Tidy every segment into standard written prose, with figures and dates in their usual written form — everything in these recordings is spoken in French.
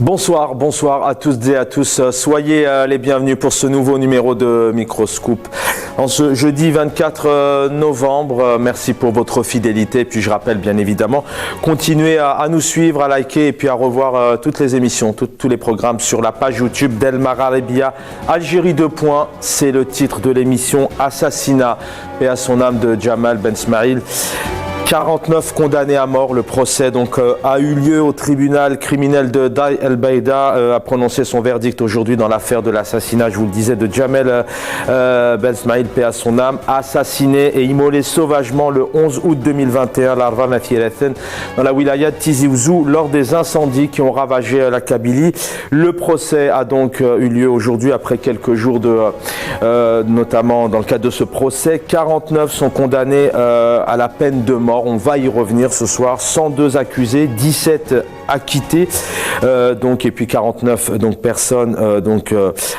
Bonsoir à toutes et à tous. Soyez les bienvenus pour ce nouveau numéro de Microscoop. En ce jeudi 24 novembre, merci pour votre fidélité. Puis je rappelle bien évidemment, continuez à nous suivre, à liker et puis à revoir toutes les émissions, tous les programmes sur la page YouTube d'El Maralebia Algérie 2. C'est le titre de l'émission Assassinat et à son âme de Jamal Ben Smaïl. 49 condamnés à mort. Le procès a eu lieu au tribunal criminel de Daï El Beida, a prononcé son verdict aujourd'hui dans l'affaire de l'assassinat, je vous le disais, de Jamal Ben Smaïl, paix à son âme, assassiné et immolé sauvagement le 11 août 2021 dans la wilaya de Tizi Ouzou lors des incendies qui ont ravagé la Kabylie. Le procès a donc eu lieu aujourd'hui après quelques jours notamment dans le cadre de ce procès. 49 sont condamnés à la peine de mort. On va y revenir ce soir. 102 accusés, 17 acquittés, et puis 49 personnes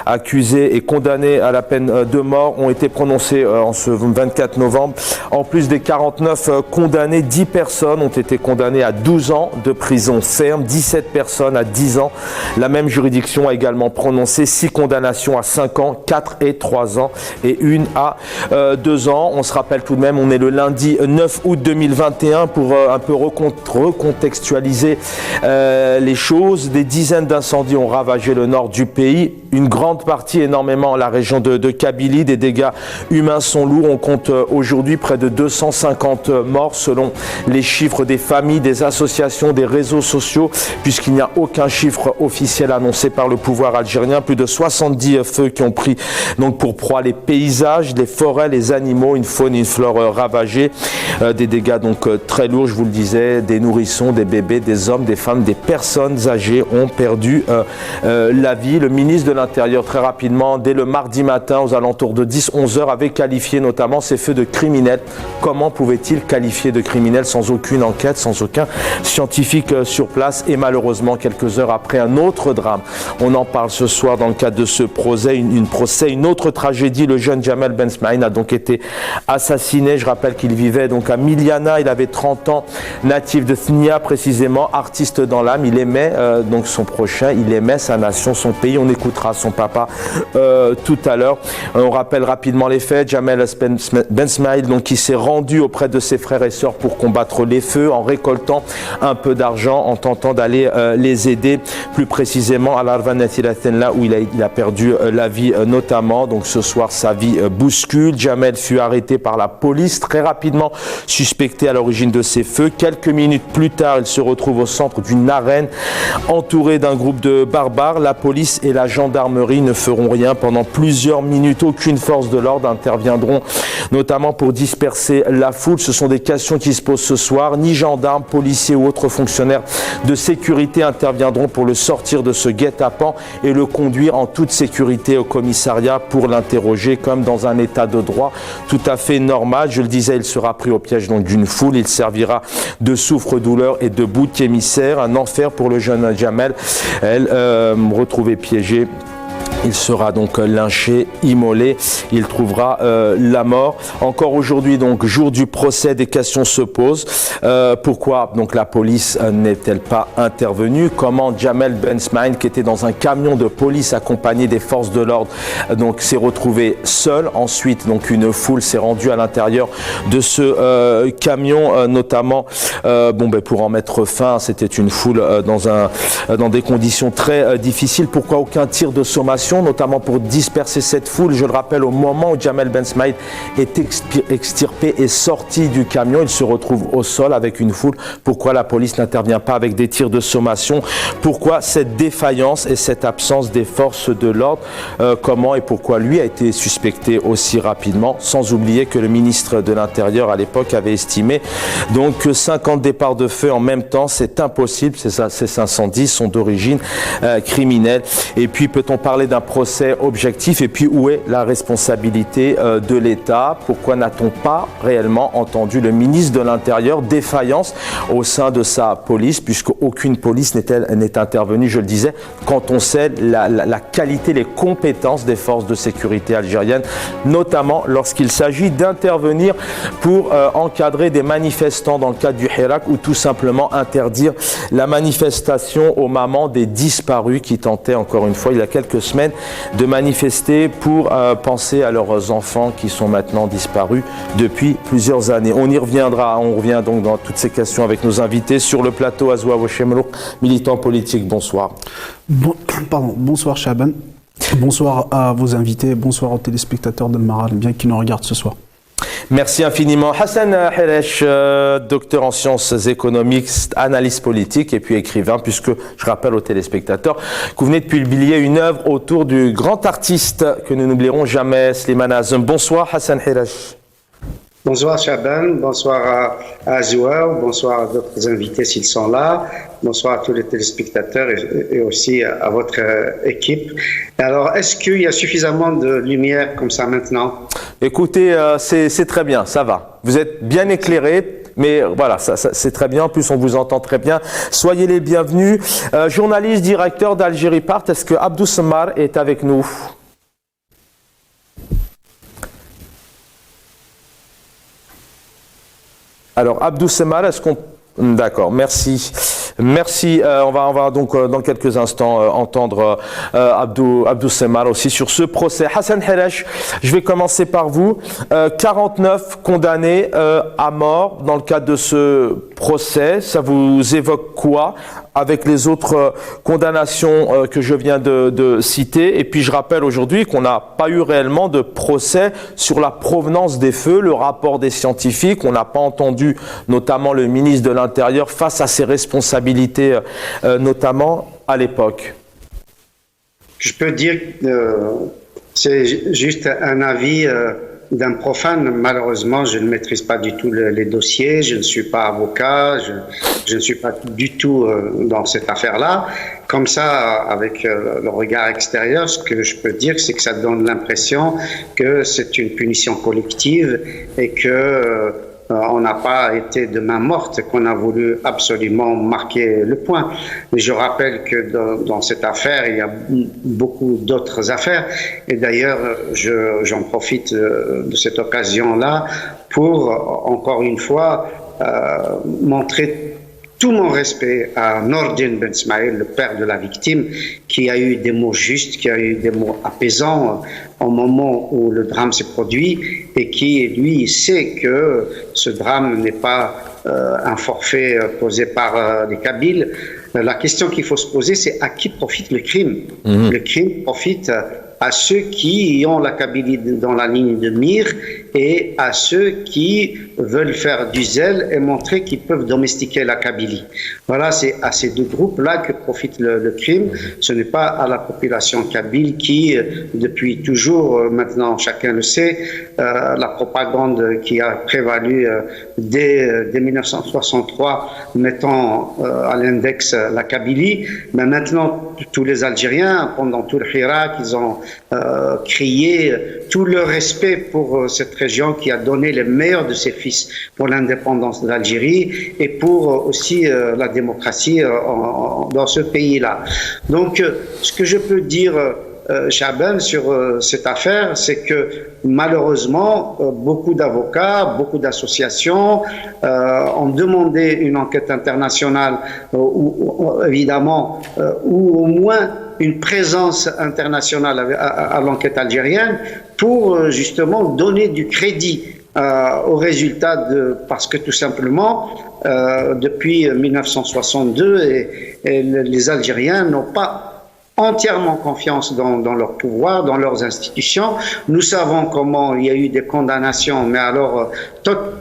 accusées et condamnées à la peine de mort ont été prononcées en ce 24 novembre. En plus des 49 condamnés, 10 personnes ont été condamnées à 12 ans de prison ferme, 17 personnes à 10 ans. La même juridiction a également prononcé 6 condamnations à 5 ans, 4 et 3 ans et une à 2 ans. On se rappelle tout de même, on est le lundi 9 août 2021 pour un peu recontextualiser les choses. Des dizaines d'incendies ont ravagé le nord du pays, une grande partie, énormément, la région de Kabylie. Des dégâts humains sont lourds. On compte aujourd'hui près de 250 morts selon les chiffres des familles, des associations, des réseaux sociaux, puisqu'il n'y a aucun chiffre officiel annoncé par le pouvoir algérien. Plus de 70 feux qui ont pris pour proie les paysages, les forêts, les animaux, une faune et une flore ravagées. Des dégâts très lourds, je vous le disais, des nourrissons, des bébés, des hommes, des femmes, des personnes âgées ont perdu la vie. Le ministre de l'Intérieur, très rapidement, dès le mardi matin, aux alentours de 10-11 heures, avait qualifié notamment ces feux de criminels. Comment pouvait-il qualifier de criminels sans aucune enquête, sans aucun scientifique sur place? Et malheureusement, quelques heures après, un autre drame. On en parle ce soir dans le cadre de ce procès, une autre tragédie. Le jeune Jamal Ben Smaïl a donc été assassiné. Je rappelle qu'il vivait à Miliana, il avait 30 ans, natif de Thnia précisément, artiste dans l'âme. Il aimait son prochain, il aimait sa nation, son pays. On écoutera son papa tout à l'heure. On rappelle rapidement les faits. Jamal Ben Smaïl qui s'est rendu auprès de ses frères et sœurs pour combattre les feux en récoltant un peu d'argent, en tentant d'aller les aider, plus précisément à l'Arvanatilathen, là où il a perdu la vie notamment. Donc ce soir, sa vie bouscule. Jamal fut arrêté par la police très rapidement, suspecté à l'origine de ces feux. Quelques minutes plus tard, il se retrouve au centre d'une arène, entouré d'un groupe de barbares. La police et la gendarmerie ne feront rien pendant plusieurs minutes. Aucune force de l'ordre interviendront, notamment pour disperser la foule. Ce sont des questions qui se posent ce soir. Ni gendarmes, policiers ou autres fonctionnaires de sécurité interviendront pour le sortir de ce guet-apens et le conduire en toute sécurité au commissariat pour l'interroger comme dans un état de droit tout à fait normal. Je le disais, il sera pris au piège d'une foule. Il servira de souffre-douleur et de bouc émissaire. Un enfer pour le jeune Jamal. Retrouvé piégé. Il sera lynché, immolé. Il trouvera la mort. Encore aujourd'hui, jour du procès, des questions se posent. Pourquoi la police n'est-elle pas intervenue? Comment Jamal Ben Smaïl, qui était dans un camion de police accompagné des forces de l'ordre, s'est retrouvé seul? Ensuite, une foule s'est rendue à l'intérieur de ce camion, notamment pour en mettre fin. C'était une foule dans des conditions très difficiles. Pourquoi aucun tir de sommation, notamment pour disperser cette foule? Je le rappelle, au moment où Jamal Ben Smaïl est extirpé et sorti du camion, il se retrouve au sol avec une foule. Pourquoi la police n'intervient pas avec des tirs de sommation? Pourquoi cette défaillance et cette absence des forces de l'ordre? Comment et pourquoi lui a été suspecté aussi rapidement? Sans oublier que le ministre de l'Intérieur à l'époque avait estimé que 50 départs de feu en même temps, c'est impossible. Ces incendies sont d'origine criminelle. Et puis peut-on parler d'un procès objectif? Et puis où est la responsabilité de l'État? Pourquoi n'a-t-on pas réellement entendu le ministre de l'Intérieur? Défaillance au sein de sa police, puisque aucune police n'est intervenue, je le disais, quand on sait la qualité, les compétences des forces de sécurité algériennes, notamment lorsqu'il s'agit d'intervenir pour encadrer des manifestants dans le cadre du Hirak, ou tout simplement interdire la manifestation aux mamans des disparus qui tentaient, encore une fois, il y a quelques semaines, de manifester pour penser à leurs enfants qui sont maintenant disparus depuis plusieurs années. On y reviendra, on revient donc dans toutes ces questions avec nos invités sur le plateau. Azoua Wachemlouk, militant politique, bonsoir. Bonsoir Chaban, bonsoir à vos invités, bonsoir aux téléspectateurs de Maral, bien qu'ils nous regardent ce soir. Merci infiniment. Hassan Hiresh, docteur en sciences économiques, analyste politique et puis écrivain, puisque je rappelle aux téléspectateurs que vous venez de publier une œuvre autour du grand artiste que nous n'oublierons jamais, Slimane Azem. Bonsoir Hassan Hiresh. Bonsoir Chaban, bonsoir à Azoua, bonsoir à d'autres invités s'ils sont là, bonsoir à tous les téléspectateurs et aussi à votre équipe. Alors, est-ce qu'il y a suffisamment de lumière comme ça maintenant? Écoutez, c'est très bien, ça va. Vous êtes bien éclairé, mais voilà, c'est très bien. En plus, on vous entend très bien. Soyez les bienvenus. Journaliste, directeur d'Algérie Part, est-ce que Abdou Semmar est avec nous? Alors, Abdou Semmar, est-ce qu'on... D'accord, merci. Merci. On va donc dans quelques instants entendre Abdou Semmar aussi sur ce procès. Hassan Hiresh, je vais commencer par vous. 49 condamnés à mort dans le cadre de ce procès. Ça vous évoque quoi avec les autres condamnations que je viens de citer? Et puis je rappelle aujourd'hui qu'on n'a pas eu réellement de procès sur la provenance des feux, le rapport des scientifiques. On n'a pas entendu notamment le ministre de l'Intérieur face à ses responsabilités, notamment à l'époque. Je peux dire que c'est juste un avis d'un profane. Malheureusement, je ne maîtrise pas du tout les dossiers, je ne suis pas avocat, je ne suis pas du tout dans cette affaire-là. Comme ça, avec le regard extérieur, ce que je peux dire, c'est que ça donne l'impression que c'est une punition collective et que on n'a pas été de main morte, qu'on a voulu absolument marquer le point. Mais je rappelle que dans cette affaire, il y a beaucoup d'autres affaires. Et d'ailleurs, j'en profite de cette occasion-là pour, encore une fois, montrer tout mon respect à Nordin Ben Smaïl, le père de la victime, qui a eu des mots justes, qui a eu des mots apaisants au moment où le drame s'est produit et qui, lui, sait que ce drame n'est pas un forfait posé par les Kabyles. La question qu'il faut se poser, c'est à qui profite le crime? Le crime profite à ceux qui ont la Kabylie dans la ligne de mire et à ceux qui veulent faire du zèle et montrer qu'ils peuvent domestiquer la Kabylie. Voilà, c'est à ces deux groupes-là que profite le crime. Ce n'est pas à la population kabyle qui, depuis toujours, maintenant chacun le sait, la propagande qui a prévalu dès 1963, mettant à l'index la Kabylie, mais maintenant tous les Algériens, pendant tout le Hirak, ils ont crié tout le respect pour cette région qui a donné les meilleurs de ses fils pour l'indépendance de l'Algérie et pour aussi la démocratie dans ce pays-là. Donc, ce que je peux dire, Chaban, sur cette affaire, c'est que malheureusement, beaucoup d'avocats, beaucoup d'associations ont demandé une enquête internationale, évidemment, ou au moins une présence internationale à l'enquête algérienne pour justement donner du crédit aux résultats parce que tout simplement, depuis 1962, les Algériens n'ont pas entièrement confiance dans leur pouvoir, dans leurs institutions. Nous savons comment il y a eu des condamnations, mais alors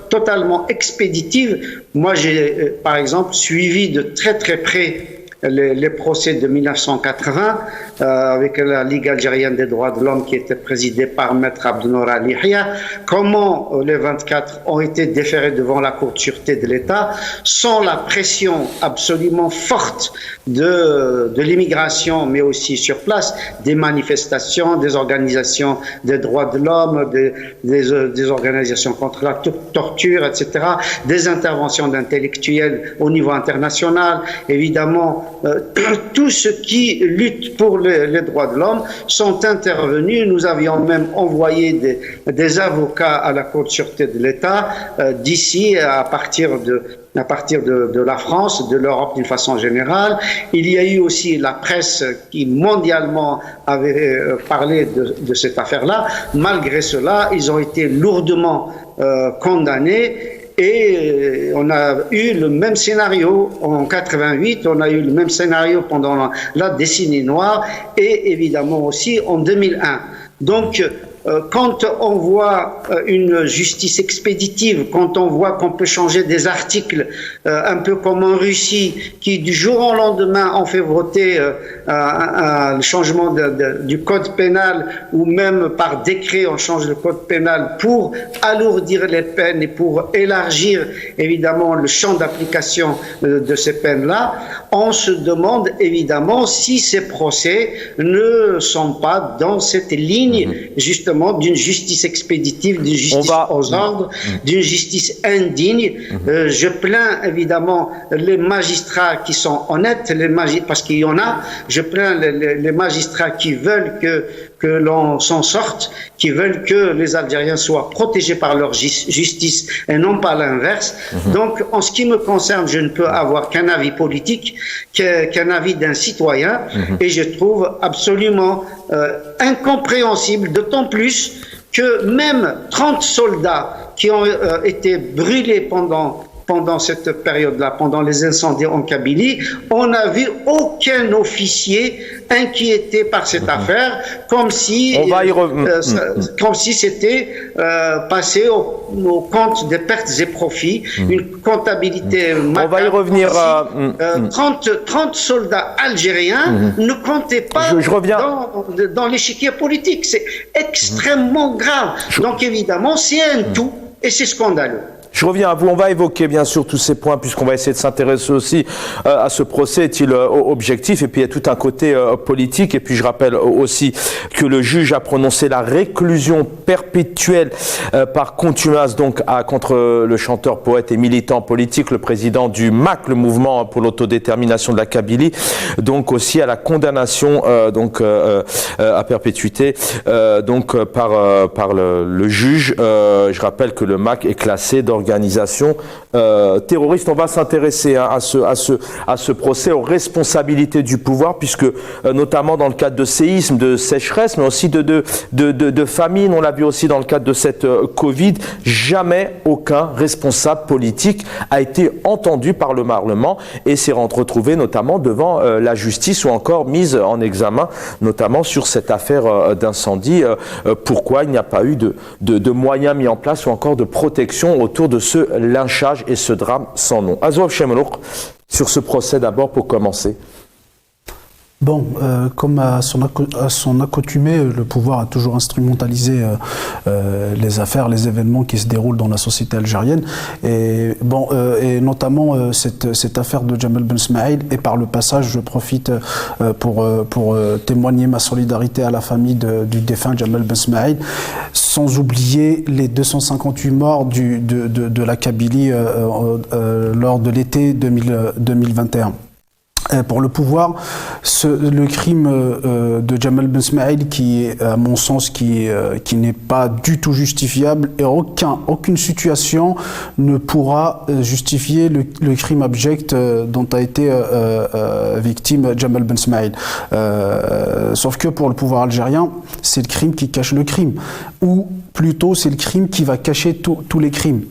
totalement expéditives. Moi, j'ai par exemple suivi de très très près les procès de 1980 avec la Ligue algérienne des droits de l'homme qui était présidée par Maître Abdenour Ali Yahya, comment les 24 ont été déférés devant la Cour de sûreté de l'État sans la pression absolument forte de l'immigration, mais aussi sur place, des manifestations, des organisations des droits de l'homme, des organisations contre la torture, etc., des interventions d'intellectuels au niveau international, évidemment, tous ceux qui luttent pour les droits de l'homme sont intervenus. Nous avions même envoyé des avocats à la Cour de sûreté de l'État d'ici à partir de la France, de l'Europe d'une façon générale. Il y a eu aussi la presse qui mondialement avait parlé de cette affaire-là. Malgré cela, ils ont été lourdement condamnés. Et on a eu le même scénario en 88, on a eu le même scénario pendant la décennie noire et évidemment aussi en 2001. Donc, quand on voit une justice expéditive, quand on voit qu'on peut changer des articles, un peu comme en Russie, qui du jour au lendemain ont fait voter le changement du code pénal, ou même par décret on change le code pénal pour alourdir les peines et pour élargir évidemment le champ d'application de ces peines-là, on se demande évidemment si ces procès ne sont pas dans cette ligne justement d'une justice expéditive, d'une justice aux ordres, d'une justice indigne. Je plains évidemment les magistrats qui sont honnêtes, parce qu'il y en a. Je plains les magistrats qui veulent que l'on s'en sorte, qui veulent que les Algériens soient protégés par leur justice et non pas l'inverse. Donc, en ce qui me concerne, je ne peux avoir qu'un avis politique, qu'un avis d'un citoyen, et je trouve absolument incompréhensible, d'autant plus que même 30 soldats qui ont été brûlés pendant cette période-là, pendant les incendies en Kabylie, on n'a vu aucun officier inquiété par cette affaire, comme si c'était passé au compte des pertes et profits, une comptabilité macabre. On va y revenir. 30 soldats algériens ne comptaient pas dans l'échiquier politique. C'est extrêmement grave. Donc évidemment, c'est un tout et c'est scandaleux. Je reviens à vous, on va évoquer bien sûr tous ces points puisqu'on va essayer de s'intéresser aussi à ce procès, est-il objectif, et puis il y a tout un côté politique, et puis je rappelle aussi que le juge a prononcé la réclusion perpétuelle par contumace donc contre le chanteur, poète et militant politique, le président du MAC, le mouvement pour l'autodétermination de la Kabylie, donc aussi à la condamnation à perpétuité par le juge. Je rappelle que le MAC est classé d'organisation terroriste. On va s'intéresser à ce procès, aux responsabilités du pouvoir, puisque notamment dans le cadre de séismes, de sécheresse, mais aussi de famine, on l'a vu aussi dans le cadre de cette Covid, jamais aucun responsable politique a été entendu par le Parlement et s'est retrouvé notamment devant la justice ou encore mise en examen, notamment sur cette affaire d'incendie. Pourquoi il n'y a pas eu de moyens mis en place ou encore de protection autour de ce lynchage et ce drame sans nom. Azouab Chemlouk, sur ce procès d'abord pour commencer. Bon, comme à son accoutumée, le pouvoir a toujours instrumentalisé les affaires, les événements qui se déroulent dans la société algérienne, et notamment cette affaire de Jamal Ben Smaïl. Et par le passage, je profite pour témoigner ma solidarité à la famille du défunt Jamal Ben Smaïl, sans oublier les 258 morts de la Kabylie lors de l'été 2021. Pour le pouvoir, le crime de Jamal Ben Smaïl, qui est, à mon sens, qui n'est pas du tout justifiable, et aucune situation ne pourra justifier le crime abject dont a été victime Jamal Ben Smaïl. Sauf que pour le pouvoir algérien, c'est le crime qui cache le crime, ou plutôt c'est le crime qui va cacher tous les crimes.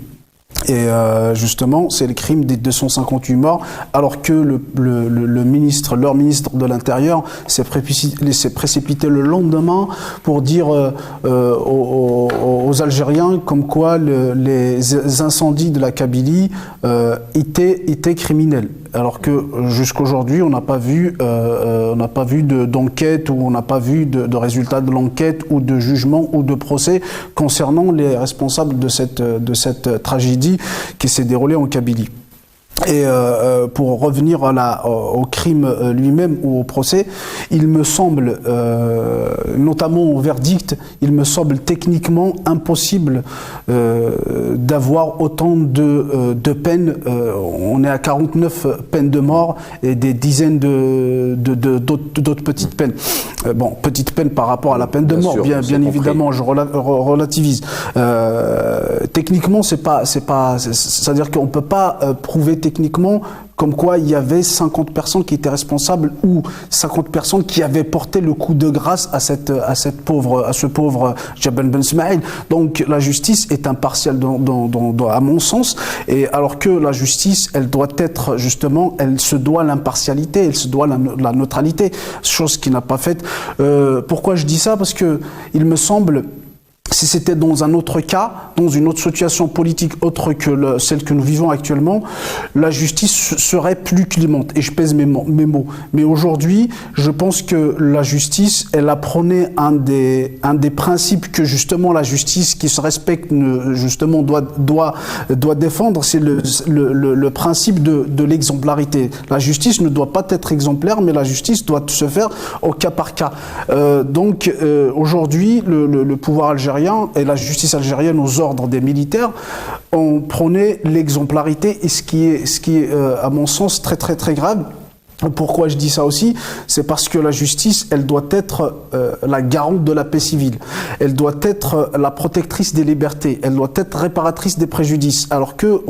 Et justement, c'est le crime des 258 morts, alors que leur ministre de l'Intérieur s'est précipité le lendemain pour dire aux Algériens comme quoi les incendies de la Kabylie étaient criminels. alors que jusqu'aujourd'hui on n'a pas vu d'enquête ou on n'a pas vu de résultat de l'enquête ou de jugement ou de procès concernant les responsables de cette tragédie qui s'est déroulée en Kabylie. Et pour revenir au crime lui-même ou au procès, il me semble, notamment au verdict, il me semble techniquement impossible d'avoir autant de peines. On est à 49 peines de mort et des dizaines d'autres petites peines. Bon, petites peines par rapport à la peine de mort, bien évidemment, je relativise. Techniquement, c'est-à-dire qu'on peut pas prouver techniquement comme quoi il y avait 50 personnes qui étaient responsables ou 50 personnes qui avaient porté le coup de grâce à ce pauvre Jabal Ben Ismaïl. Donc la justice est impartiale à mon sens, et alors que la justice, elle doit être justement, elle se doit l'impartialité, elle se doit la neutralité, chose qui n'a pas faite. Pourquoi je dis ça? Parce que il me semble, si c'était dans un autre cas, dans une autre situation politique autre que celle que nous vivons actuellement, la justice serait plus clémente. Et je pèse mes mots. Mais aujourd'hui, je pense que la justice, elle a prôné un des principes que justement la justice qui se respecte justement doit défendre, c'est le principe de l'exemplarité. La justice ne doit pas être exemplaire, mais la justice doit se faire au cas par cas. Donc aujourd'hui, le pouvoir algérien et la justice algérienne aux ordres des militaires ont prôné l'exemplarité, et ce qui est à mon sens très très très grave. Pourquoi je dis ça aussi? C'est parce que la justice, elle doit être la garante de la paix civile. Elle doit être la protectrice des libertés. Elle doit être réparatrice des préjudices. Alors que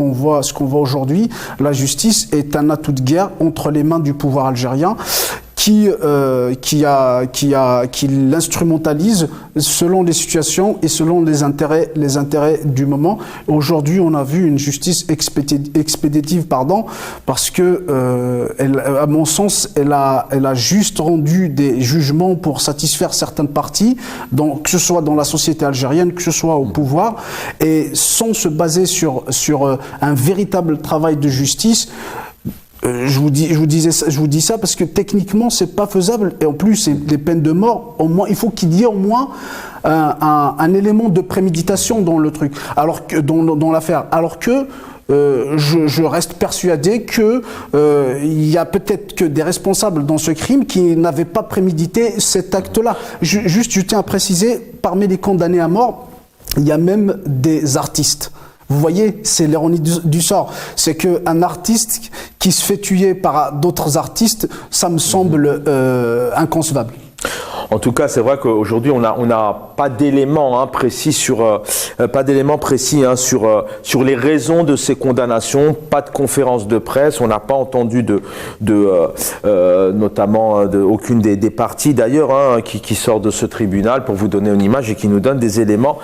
ce qu'on voit aujourd'hui, la justice est un atout de guerre entre les mains du pouvoir algérien, qui l'instrumentalise selon les situations et selon les intérêts du moment. Aujourd'hui, on a vu une justice expéditive, parce que à mon sens, elle a juste rendu des jugements pour satisfaire certaines parties, que ce soit dans la société algérienne, que ce soit au pouvoir, et sans se baser sur un véritable travail de justice. Je vous dis ça parce que techniquement c'est pas faisable, et en plus c'est des peines de mort. Au moins, il faut qu'il y ait au moins un élément de préméditation dans le truc, alors que dans l'affaire. Alors que je reste persuadé que il y a peut-être que des responsables dans ce crime qui n'avaient pas prémédité cet acte-là. Je tiens à préciser, parmi les condamnés à mort, il y a même des artistes. Vous voyez, c'est l'ironie du sort. C'est qu'un artiste qui se fait tuer par d'autres artistes, ça me semble inconcevable. En tout cas, c'est vrai qu'aujourd'hui, on n'a pas d'éléments précis sur les raisons de ces condamnations. Pas de conférence de presse. On n'a pas entendu notamment aucune des parties d'ailleurs qui sort de ce tribunal pour vous donner une image et qui nous donne des éléments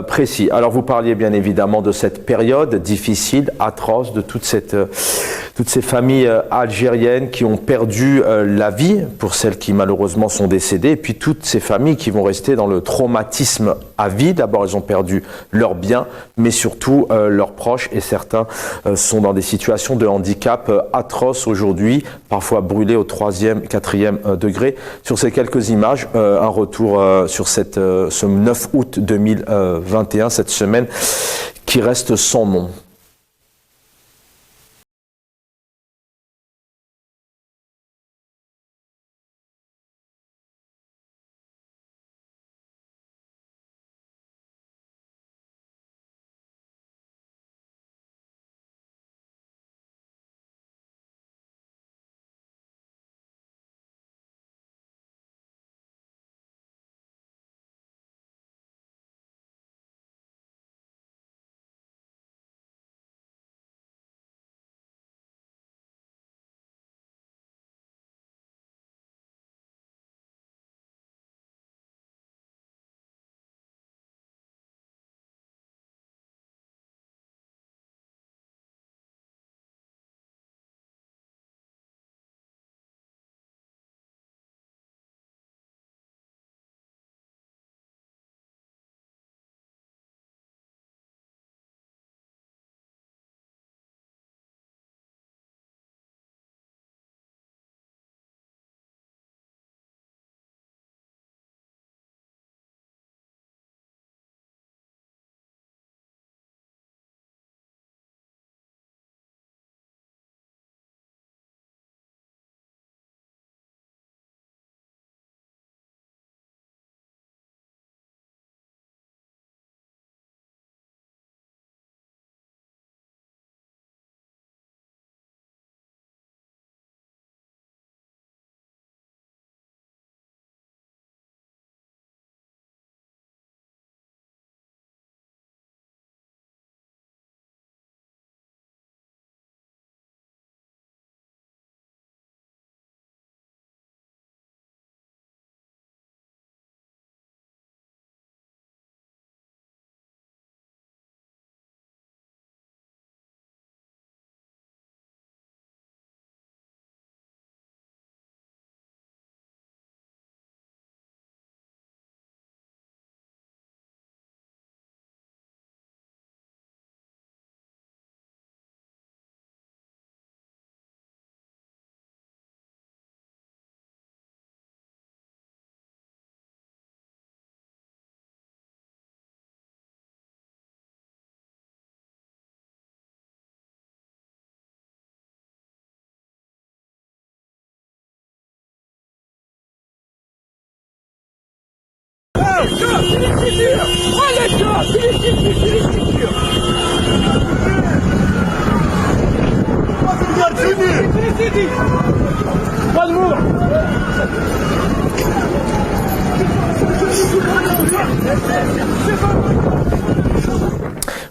précis. Alors, vous parliez bien évidemment de cette période difficile, atroce, de toutes ces familles algériennes qui ont perdu la vie, pour celles qui malheureusement sont décédées, et puis toutes ces familles qui vont rester dans le traumatisme à vie. D'abord, elles ont perdu leurs biens, mais surtout leurs proches, et certains sont dans des situations de handicap atroces aujourd'hui, parfois brûlés au 3e, 4e degré. Sur ces quelques images, un retour sur ce 9 août 2021, cette semaine qui reste sans nom.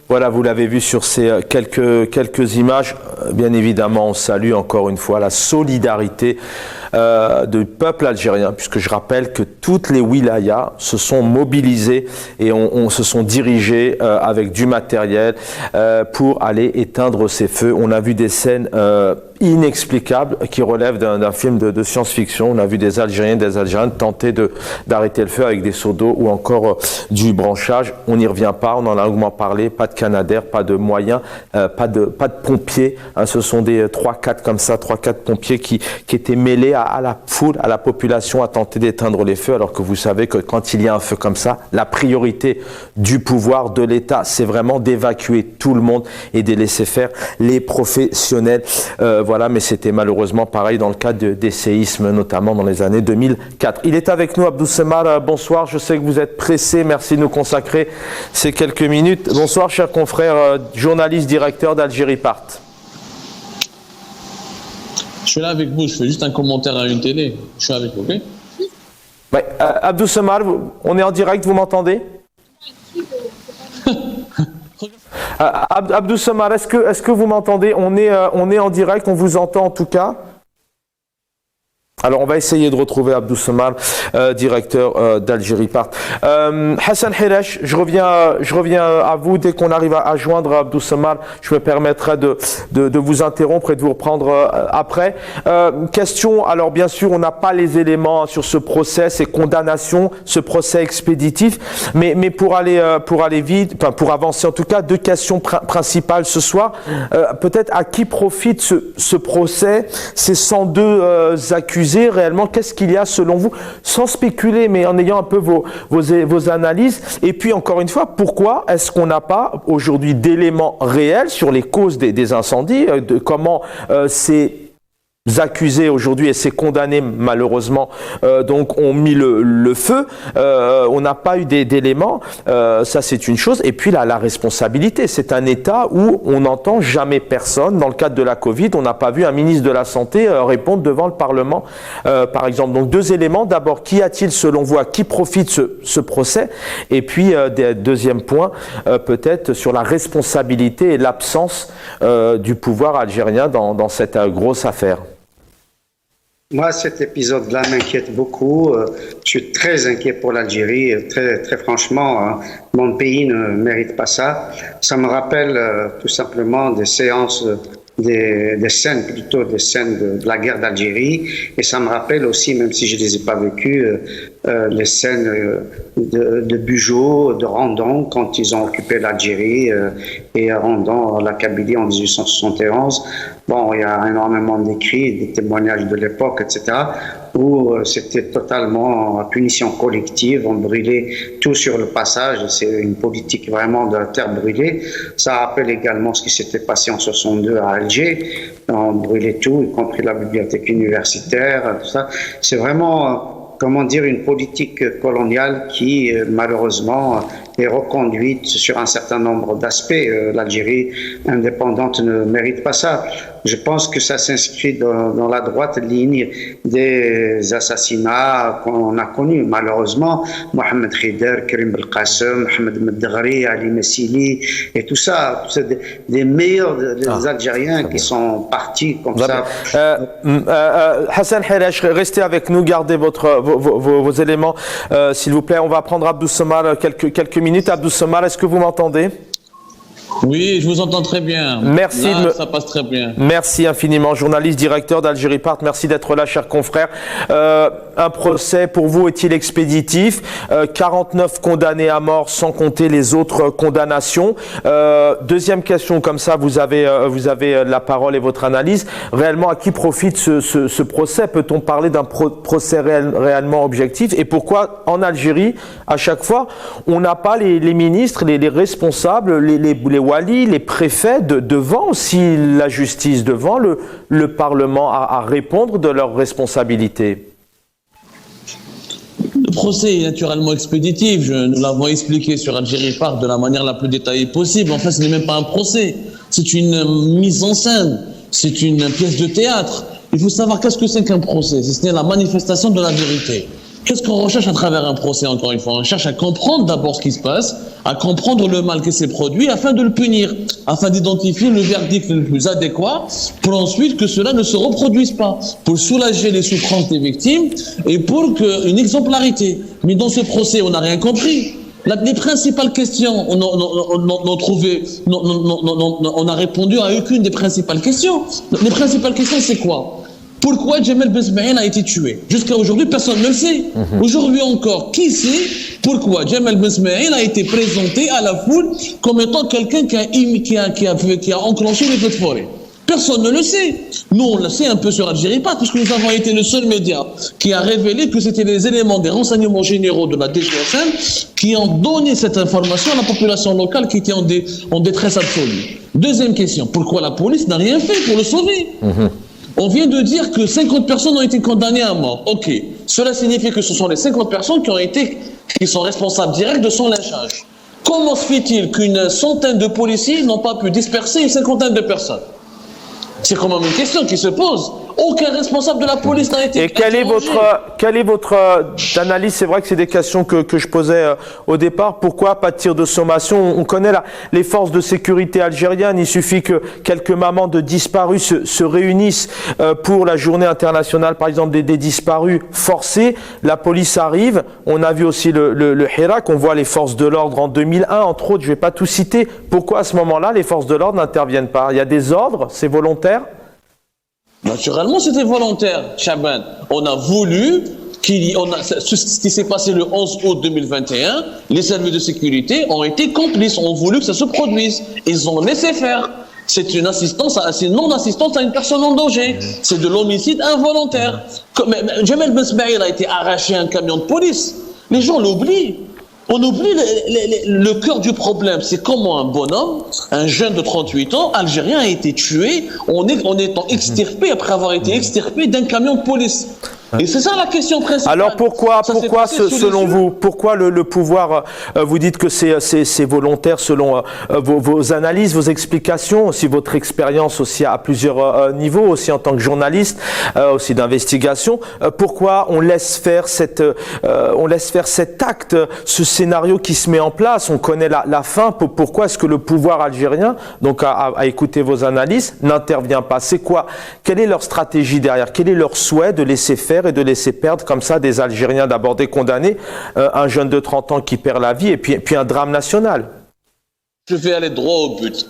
Voilà, vous l'avez vu sur ces quelques images. Bien évidemment, on salue encore une fois la solidarité du peuple algérien, puisque je rappelle que toutes les wilayas se sont mobilisées et on se sont dirigés avec du matériel pour aller éteindre ces feux. On a vu des scènes inexplicables qui relèvent d'un film de science-fiction. On a vu des Algériens, des Algériennes tenter d'arrêter le feu avec des seaux d'eau ou encore du branchage. On n'y revient pas, on en a longuement parlé, pas de Canadair, pas de moyens, pas de pompiers. Hein, ce sont des 3-4 comme ça, 3-4 pompiers qui étaient mêlés à la foule, à la population, à tenter d'éteindre les feux, alors que vous savez que quand il y a un feu comme ça, la priorité du pouvoir de l'État, c'est vraiment d'évacuer tout le monde et de laisser faire les professionnels. Voilà, mais c'était malheureusement pareil dans le cadre des séismes, notamment dans les années 2004. Il est avec nous, Abdou Semar. Bonsoir, je sais que vous êtes pressé. Merci de nous consacrer ces quelques minutes. Bonsoir, cher confrère, journaliste, directeur d'Algérie Part. Je suis là avec vous, je fais juste un commentaire à une télé. Je suis avec vous, ok? Ouais, Abdou Semar, on est en direct, vous m'entendez? Abdou Semar, est-ce que vous m'entendez? On est en direct, on vous entend en tout cas. Alors, on va essayer de retrouver Abdou Semar, directeur d'Algérie Part. Hassan Hiresh, je reviens à vous dès qu'on arrive à joindre Abdou Semar. Je me permettrai de vous interrompre et de vous reprendre après. Question, alors bien sûr, on n'a pas les éléments sur ce procès, ces condamnations, ce procès expéditif, mais pour aller vite, enfin pour avancer en tout cas, deux questions principales ce soir. Peut-être à qui profite ce procès, ces 102 accusés? Réellement, qu'est-ce qu'il y a selon vous, sans spéculer, mais en ayant un peu vos analyses? Et puis, encore une fois, pourquoi est-ce qu'on n'a pas aujourd'hui d'éléments réels sur les causes des incendies, de comment ces accusés aujourd'hui et ces condamnés malheureusement donc ont mis le feu, on n'a pas eu d'éléments, ça c'est une chose. Et puis la responsabilité, c'est un État où on n'entend jamais personne. Dans le cadre de la Covid, on n'a pas vu un ministre de la Santé répondre devant le Parlement par exemple. Donc deux éléments, d'abord, qui a-t-il selon vous, à qui profite ce procès? Et puis deuxième point, peut-être sur la responsabilité et l'absence du pouvoir algérien dans cette grosse affaire. Moi, cet épisode-là m'inquiète beaucoup. Je suis très inquiet pour l'Algérie. Très, très franchement, hein, mon pays ne mérite pas ça. Ça me rappelle tout simplement des séances, des scènes de la guerre d'Algérie. Et ça me rappelle aussi, même si je les ai pas vécues, les scènes de Bugeaud, de Randon, quand ils ont occupé l'Algérie et Randon, la Kabylie en 1871. Bon, il y a énormément d'écrits, des témoignages de l'époque, etc., où c'était totalement punition collective, on brûlait tout sur le passage, c'est une politique vraiment de terre brûlée. Ça rappelle également ce qui s'était passé en 62 à Alger, on brûlait tout, y compris la bibliothèque universitaire, tout ça. C'est vraiment, comment dire, une politique coloniale qui, malheureusement, est reconduite sur un certain nombre d'aspects. L'Algérie indépendante ne mérite pas ça. Je pense que ça s'inscrit dans la droite ligne des assassinats qu'on a connus. Malheureusement, Mohamed Khider, Karim Belkacem, Mohamed Medghari, Ali Messili et tout ça, c'est des meilleurs des Algériens qui sont partis comme ça. Hassan Hiresh, restez avec nous, gardez vos éléments, s'il vous plaît. On va prendre Abdou Semar quelques minutes. Abdou Semar, est-ce que vous m'entendez? Oui, je vous entends très bien. Merci. Là, ça passe très bien. Merci infiniment, journaliste, directeur d'Algérie Part. Merci d'être là, cher confrère. Un procès pour vous est-il expéditif? 49 condamnés à mort, sans compter les autres condamnations. Deuxième question, comme ça, vous avez la parole et votre analyse. Réellement, à qui profite ce procès? Peut-on parler d'un procès réellement objectif? Et pourquoi, en Algérie, à chaque fois, on n'a pas les ministres, les responsables, les walis, les préfets devant aussi la justice, devant le Parlement à répondre de leurs responsabilités? procès est naturellement expéditif. Nous l'avons expliqué sur Algérie Park de la manière la plus détaillée possible. En fait, ce n'est même pas un procès. C'est une mise en scène. C'est une pièce de théâtre. Il faut savoir qu'est-ce que c'est qu'un procès. Ce n'est la manifestation de la vérité. Qu'est-ce qu'on recherche à travers un procès, encore une fois? On cherche à comprendre d'abord ce qui se passe, à comprendre le mal qui s'est produit afin de le punir, afin d'identifier le verdict le plus adéquat pour ensuite que cela ne se reproduise pas, pour soulager les souffrances des victimes et pour une exemplarité. Mais dans ce procès, on n'a rien compris. Les principales questions, on a répondu à aucune des principales questions. Les principales questions, c'est quoi? Pourquoi Djamel Ben Smaïl a été tué? Jusqu'à aujourd'hui, personne ne le sait. Aujourd'hui encore, qui sait pourquoi Djamel Ben Smaïl a été présenté à la foule comme étant quelqu'un qui a enclenché les feux de forêt? Personne ne le sait. Nous, on le sait un peu sur Algérie Park, puisque nous avons été le seul média qui a révélé que c'était les éléments des renseignements généraux de la DGSN qui ont donné cette information à la population locale qui était en détresse absolue. Deuxième question, pourquoi la police n'a rien fait pour le sauver? On vient de dire que 50 personnes ont été condamnées à mort. Ok. Cela signifie que ce sont les 50 personnes qui sont responsables directs de son lynchage. Comment se fait-il qu'une centaine de policiers n'ont pas pu disperser une cinquantaine de personnes? C'est quand même une question qui se pose. Aucun responsable de la police n'a été. Et quelle est votre analyse? C'est vrai que c'est des questions que je posais au départ. Pourquoi pas de tir de sommation? On connaît les forces de sécurité algériennes. Il suffit que quelques mamans de disparus se réunissent pour la journée internationale, par exemple, des disparus forcés. La police arrive. On a vu aussi le Hirak. On voit les forces de l'ordre en 2001, entre autres. Je ne vais pas tout citer. Pourquoi à ce moment-là, les forces de l'ordre n'interviennent pas? Il y a des ordres? C'est volontaire? Naturellement, c'était volontaire, Chaban. On a voulu ce qui s'est passé le 11 août 2021, les services de sécurité ont été complices, ont voulu que ça se produise. Ils ont laissé faire. C'est une non-assistance à une personne en danger. C'est de l'homicide involontaire. Djamel Ben Smaïl a été arraché à un camion de police. Les gens l'oublient. On oublie le cœur du problème. C'est comment un bonhomme, un jeune de 38 ans, algérien, a été tué en étant extirpé, après avoir été extirpé d'un camion de police. Et c'est ça la question principale. Alors pourquoi selon vous, pourquoi le pouvoir, vous dites que c'est volontaire selon vos analyses, vos explications, aussi votre expérience aussi à plusieurs niveaux, aussi en tant que journaliste, aussi d'investigation. Pourquoi on laisse faire cet acte, ce scénario qui se met en place? On connaît la fin. Pourquoi est-ce que le pouvoir algérien, donc à écouter vos analyses, n'intervient pas? C'est quoi? Quelle est leur stratégie derrière? Quel est leur souhait de laisser faire et de laisser perdre comme ça des Algériens, d'abord des condamnés, un jeune de 30 ans qui perd la vie et puis un drame national? Je vais aller droit au but.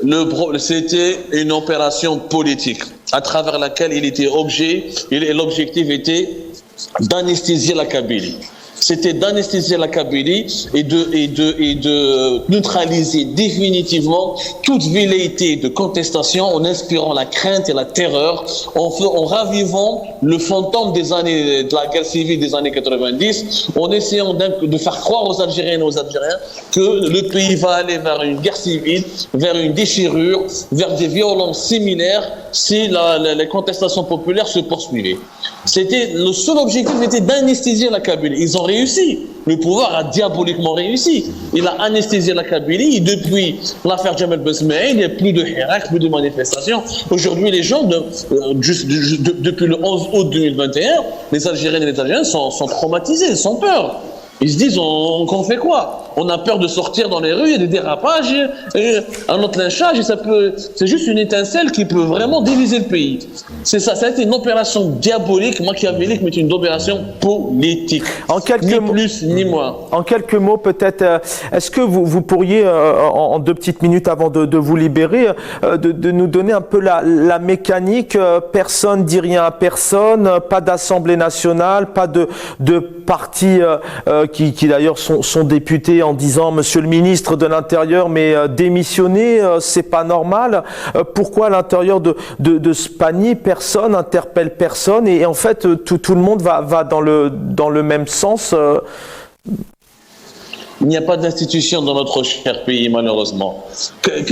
C'était une opération politique à travers laquelle l'objectif était d'anesthésier la Kabylie. C'était d'anesthésier la Kabylie et de neutraliser définitivement toute velléité de contestation en inspirant la crainte et la terreur, en ravivant le fantôme de la guerre civile des années 90, en essayant de faire croire aux Algériennes et aux Algériens que le pays va aller vers une guerre civile, vers une déchirure, vers des violences similaires si les contestations populaires se poursuivaient. Le seul objectif était d'anesthésier la Kabylie. Ils ont réussi. Le pouvoir a diaboliquement réussi. Il a anesthésié la Kabylie. Et depuis l'affaire Djamel Ben Smaïl, il n'y a plus de Hirak, plus de manifestations. Aujourd'hui, les gens, depuis le 11 août 2021, les Algériennes et les Algériens sont traumatisés, ils ont peur. Ils se disent, on fait quoi? On a peur de sortir dans les rues, il y a des dérapages, un autre lynchage, c'est juste une étincelle qui peut vraiment diviser le pays. C'est ça, ça a été une opération diabolique, machiavélique, mais une opération politique. Ni plus ni moins. En quelques mots, peut-être, est-ce que vous pourriez, en 2 petites minutes avant de vous libérer, de nous donner un peu la mécanique? Personne dit rien à personne, pas d'Assemblée nationale, pas de partis qui d'ailleurs sont députés en disant Monsieur le ministre de l'Intérieur, mais démissionner, c'est pas normal. Pourquoi à l'intérieur de ce panier, personne interpelle personne et en fait tout le monde va dans le même sens? Il n'y a pas d'institution dans notre cher pays, malheureusement.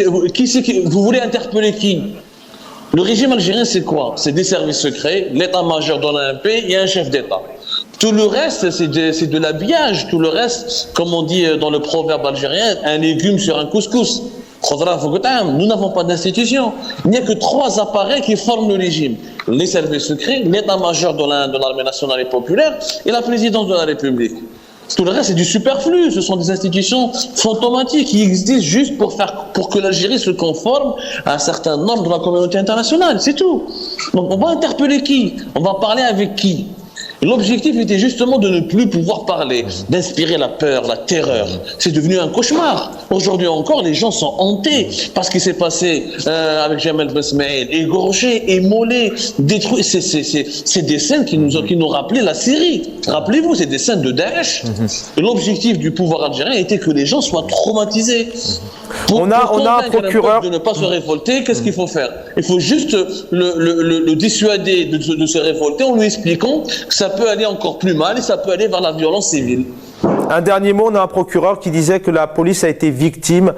Vous voulez interpeller qui? Le régime algérien, c'est quoi? C'est des services secrets, l'état-major dans un pays et un chef d'État. Tout le reste, c'est de l'habillage. Tout le reste, comme on dit dans le proverbe algérien, un légume sur un couscous. Nous n'avons pas d'institution. Il n'y a que 3 appareils qui forment le régime. Les services secrets, l'état-major de l'armée nationale et populaire et la présidence de la République. Tout le reste, c'est du superflu. Ce sont des institutions fantomatiques qui existent juste pour que l'Algérie se conforme à un certain nombre de la communauté internationale. C'est tout. Donc on va interpeller qui? On va parler avec qui? L'objectif était justement de ne plus pouvoir parler, d'inspirer la peur, la terreur. C'est devenu un cauchemar. Aujourd'hui encore, les gens sont hantés parce qu'il s'est passé avec Jamal Besmaïl, égorgé, émolé, détruit. C'est des scènes qui nous rappelaient la Syrie. Rappelez-vous, c'est des scènes de Daesh. Et l'objectif du pouvoir algérien était que les gens soient traumatisés. Pour on a un procureur de ne pas se révolter. Qu'est-ce qu'il faut faire? Il faut juste le dissuader de se révolter en lui expliquant que ça peut aller encore plus mal et ça peut aller vers la violence civile. Un dernier mot, on a un procureur qui disait que la police a été victime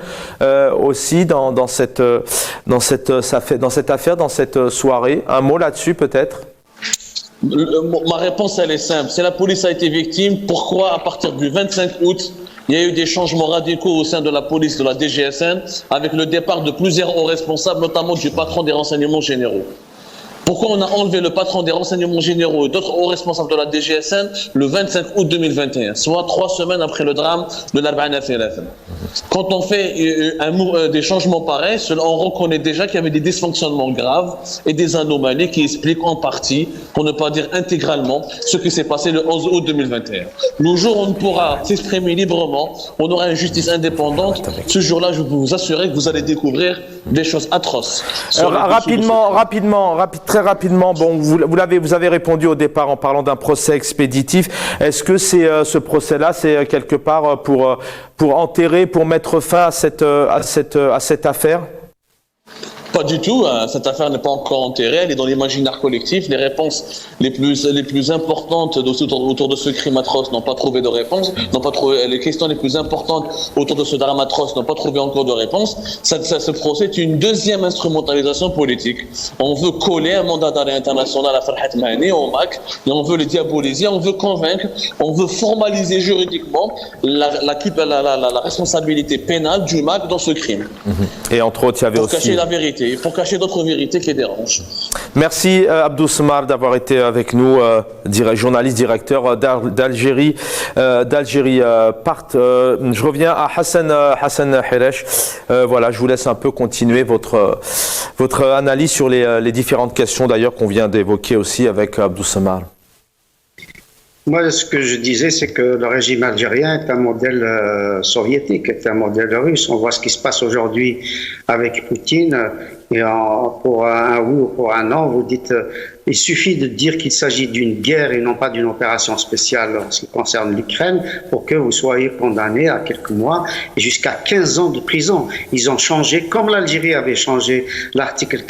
aussi dans cette affaire, dans cette soirée. Un mot là-dessus peut-être? Ma réponse elle est simple. Si la police a été victime, pourquoi à partir du 25 août il y a eu des changements radicaux au sein de la police, de la DGSN, avec le départ de plusieurs hauts responsables, notamment du patron des renseignements généraux? Pourquoi on a enlevé le patron des renseignements généraux et d'autres hauts responsables de la DGSN le 25 août 2021, soit 3 semaines après le drame de l'Arba'ina Thalatha? Quand on fait des changements pareils, on reconnaît déjà qu'il y avait des dysfonctionnements graves et des anomalies qui expliquent en partie, pour ne pas dire intégralement, ce qui s'est passé le 11 août 2021. Le jour où on pourra s'exprimer librement, on aura une justice indépendante. Ce jour-là, je peux vous assurer que vous allez découvrir des choses atroces. Très rapidement, bon, vous avez répondu au départ en parlant d'un procès expéditif. Est-ce que ce procès-là, c'est quelque part pour enterrer, pour mettre fin à cette affaire? Pas du tout. Cette affaire n'est pas encore enterrée. Elle est dans l'imaginaire collectif. Les réponses les plus importantes autour de ce crime atroce n'ont pas trouvé de réponse. Les questions les plus importantes autour de ce drame atroce n'ont pas trouvé encore de réponse. Ce procès est une deuxième instrumentalisation politique. On veut coller un mandat d'arrêt international à Farhat Mahani, au MAC, et on veut les diaboliser, on veut convaincre, on veut formaliser juridiquement la responsabilité pénale du MAC dans ce crime. Et entre autres, il y avait pour aussi... cacher la vérité. Pour cacher d'autres vérités qui dérangent. Merci Abdou Smar d'avoir été avec nous, journaliste, directeur d'Algérie Part. Je reviens à Hassan Hiresh. Voilà, je vous laisse un peu continuer votre analyse sur les différentes questions d'ailleurs qu'on vient d'évoquer aussi avec Abdou Smar. Moi, ce que je disais, c'est que le régime algérien est un modèle soviétique, est un modèle russe. On voit ce qui se passe aujourd'hui avec Poutine. Et pour un oui ou pour un non, vous dites il suffit de dire qu'il s'agit d'une guerre et non pas d'une opération spéciale en ce qui concerne l'Ukraine pour que vous soyez condamné à quelques mois et jusqu'à 15 ans de prison. Ils ont changé, comme l'Algérie avait changé l'article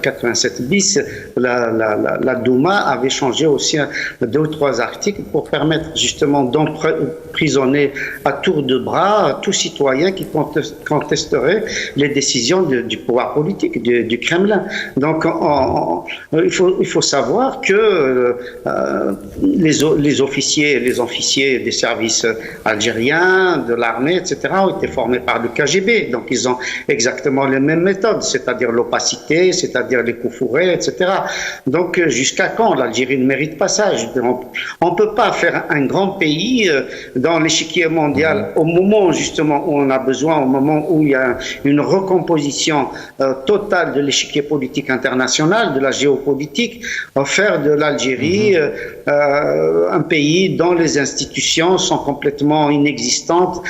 87 bis, la Douma avait changé aussi 2 ou 3 articles pour permettre justement d'emprisonner à tour de bras tout citoyen qui contesterait les décisions du pouvoir politique, du Kremlin. Donc il faut savoir que les officiers des services algériens, de l'armée, etc., ont été formés par le KGB. Donc ils ont exactement les mêmes méthodes, c'est-à-dire l'opacité, c'est-à-dire les coups fourrés, etc. Donc jusqu'à quand l'Algérie ne mérite pas ça? On ne peut pas faire un grand pays dans l'échiquier mondial au moment justement où on a besoin, au moment où il y a une recomposition totale de l'échiquier politique international, de la géopolitique, faire de l'Algérie un pays dont les institutions sont complètement inexistantes.